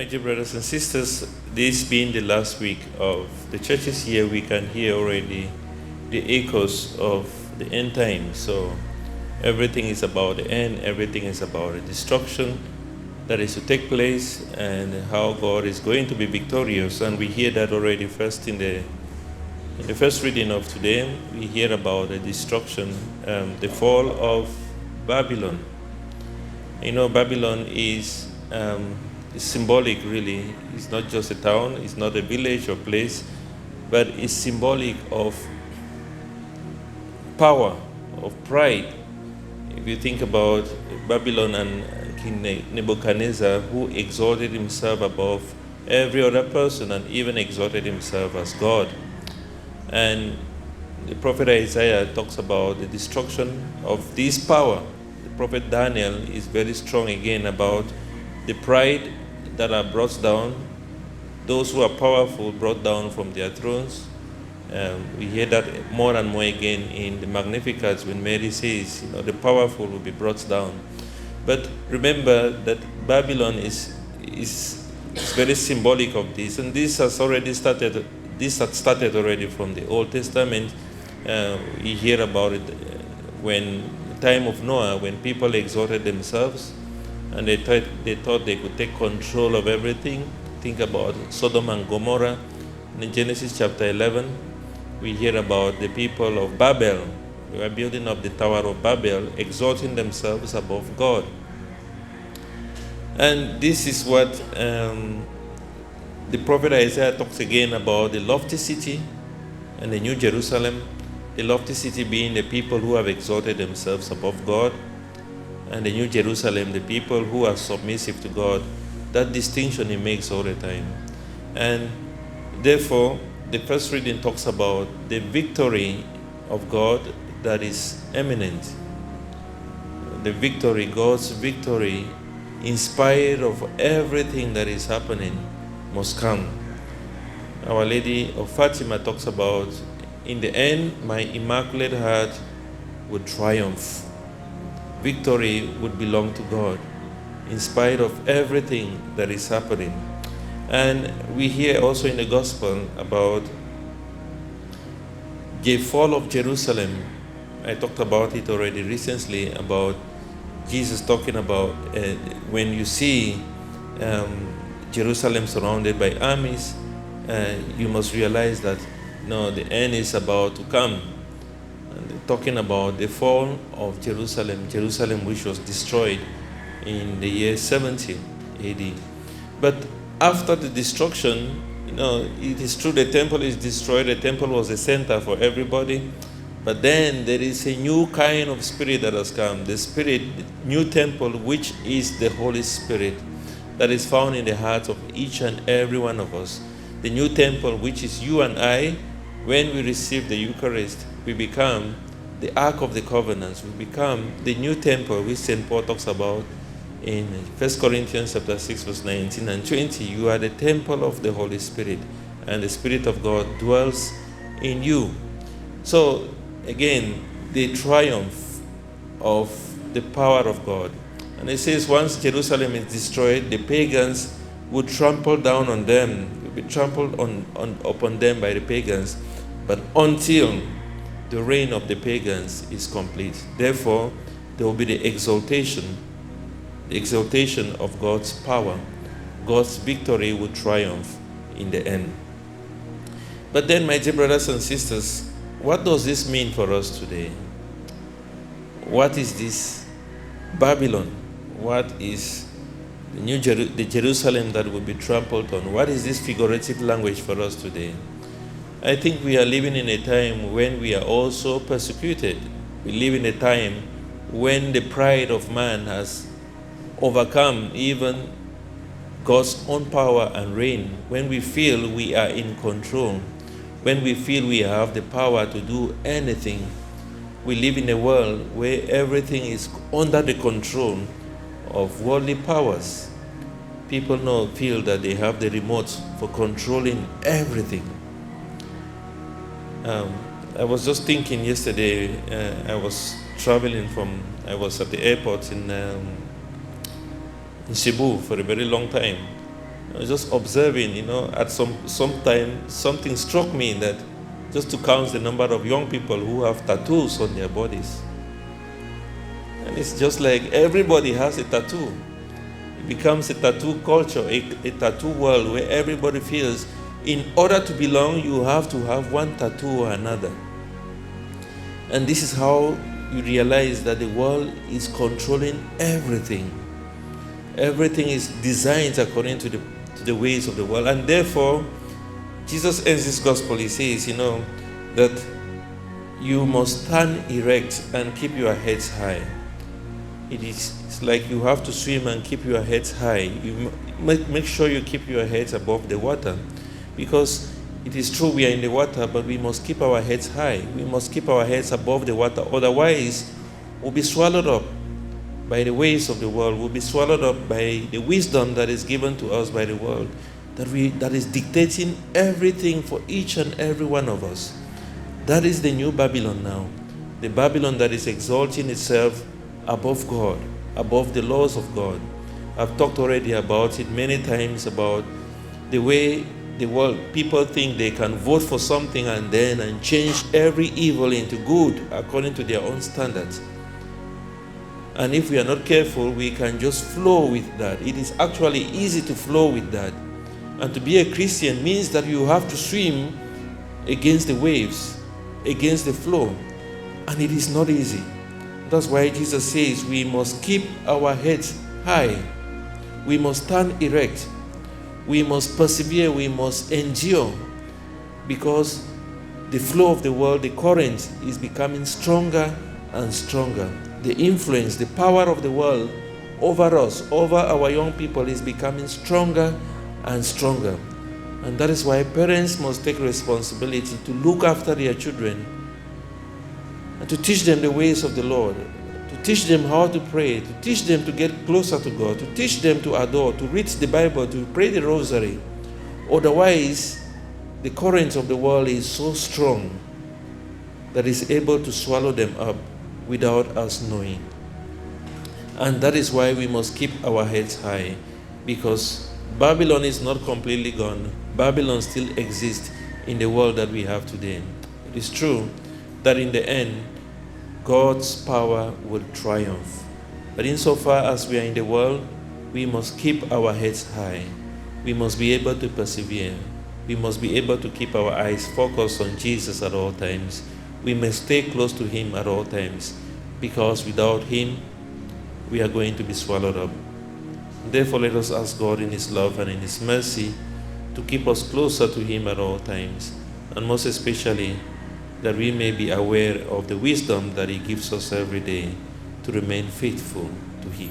my dear brothers and sisters, this being the last week of the church's year, we can hear already the echoes of the end time. So everything is about the end, everything is about the destruction that is to take place and how God is going to be victorious. And we hear that already first in the first reading of today. We hear about the destruction, the fall of Babylon. You know, Babylon is symbolic, really. It's not just a town, it's not a village or place, but it's symbolic of power, of pride. If you think about Babylon and King Nebuchadnezzar, who exalted himself above every other person and even exalted himself as God. And the prophet Isaiah talks about the destruction of this power. The prophet Daniel is very strong again about the pride that are brought down, those who are powerful brought down from their thrones. We hear that more and more again in the Magnificat when Mary says, the powerful will be brought down. But remember that Babylon is very symbolic of this, and this has already started. This had started already from the Old Testament. We hear about it when the time of Noah, when people exalted themselves and they thought they could take control of everything. Think about Sodom and Gomorrah. In Genesis chapter 11, we hear about the people of Babel. They were building up the Tower of Babel, exalting themselves above God. And this is what the prophet Isaiah talks again about, the lofty city and the New Jerusalem. The lofty city being the people who have exalted themselves above God, and the New Jerusalem, the people who are submissive to God. That distinction he makes all the time. And therefore, the first reading talks about the victory of God that is imminent. The victory, God's victory, in spite of everything that is happening, must come. Our Lady of Fatima talks about, in the end, my Immaculate Heart would triumph. Victory would belong to God, in spite of everything that is happening. And we hear also in the Gospel about the fall of Jerusalem. I talked about it already recently, about Jesus talking about when you see Jerusalem surrounded by armies, you must realize that the end is about to come. And talking about the fall of Jerusalem, Jerusalem which was destroyed in the year 70 AD. But after the destruction, it is true the temple is destroyed. The temple was a center for everybody. But then there is a new kind of spirit that has come. The spirit, the new temple, which is the Holy Spirit, that is found in the hearts of each and every one of us. The new temple, which is you and I. When we receive the Eucharist, we become the Ark of the Covenants. We become the new temple, which St. Paul talks about in 1 Corinthians chapter 6, verse 19 and 20. You are the temple of the Holy Spirit, and the Spirit of God dwells in you. So, again, the triumph of the power of God. And it says, once Jerusalem is destroyed, the pagans would trample down on them, will be trampled upon them by the pagans, but until the reign of the pagans is complete. Therefore, there will be the exaltation of God's power. God's victory will triumph in the end. But then, my dear brothers and sisters, what does this mean for us today? What is this Babylon? What is the Jerusalem that will be trampled on? What is this figurative language for us today? I think we are living in a time when we are also persecuted. We live in a time when the pride of man has overcome even God's own power and reign. When we feel we are in control, when we feel we have the power to do anything. We live in a world where everything is under the control of worldly powers. People feel that they have the remote for controlling everything. I was just thinking yesterday, I was at the airport in Cebu for a very long time. I was just observing, at some time something struck me that just to count the number of young people who have tattoos on their bodies. And it's just like everybody has a tattoo. It becomes a tattoo culture, a tattoo world where everybody feels in order to belong, you have to have one tattoo or another. And this is how you realize that the world is controlling everything. Everything is designed according to the ways of the world. And therefore, Jesus ends this gospel, he says, that you must stand erect and keep your heads high. It's like you have to swim and keep your heads high. You make sure you keep your heads above the water, because it is true we are in the water, but we must keep our heads high. We must keep our heads above the water. Otherwise, we'll be swallowed up by the ways of the world. We'll be swallowed up by the wisdom that is given to us by the world, that is dictating everything for each and every one of us. That is the new Babylon now. The Babylon that is exalting itself above God, above the laws of God. I've talked already about it many times, about the way the world, people think they can vote for something and change every evil into good according to their own standards. And if we are not careful, we can just flow with that. It is actually easy to flow with that. And to be a Christian means that you have to swim against the waves, against the flow. And it is not easy. That's why Jesus says we must keep our heads high. We must stand erect. We must persevere. We must endure. Because the flow of the world, the current, is becoming stronger and stronger. The influence, the power of the world over us, over our young people, is becoming stronger and stronger. And that is why parents must take responsibility to look after their children and to teach them the ways of the Lord, to teach them how to pray, to teach them to get closer to God, to teach them to adore, to read the Bible, to pray the rosary. Otherwise, the current of the world is so strong that it's able to swallow them up without us knowing. And that is why we must keep our heads high, because Babylon is not completely gone. Babylon still exists in the world that we have today. It is true that in the end, God's power will triumph. But insofar as we are in the world, we must keep our heads high. We must be able to persevere. We must be able to keep our eyes focused on Jesus at all times. We must stay close to Him at all times, because without Him, we are going to be swallowed up. Therefore, let us ask God in His love and in His mercy to keep us closer to Him at all times, and most especially that we may be aware of the wisdom that He gives us every day to remain faithful to Him.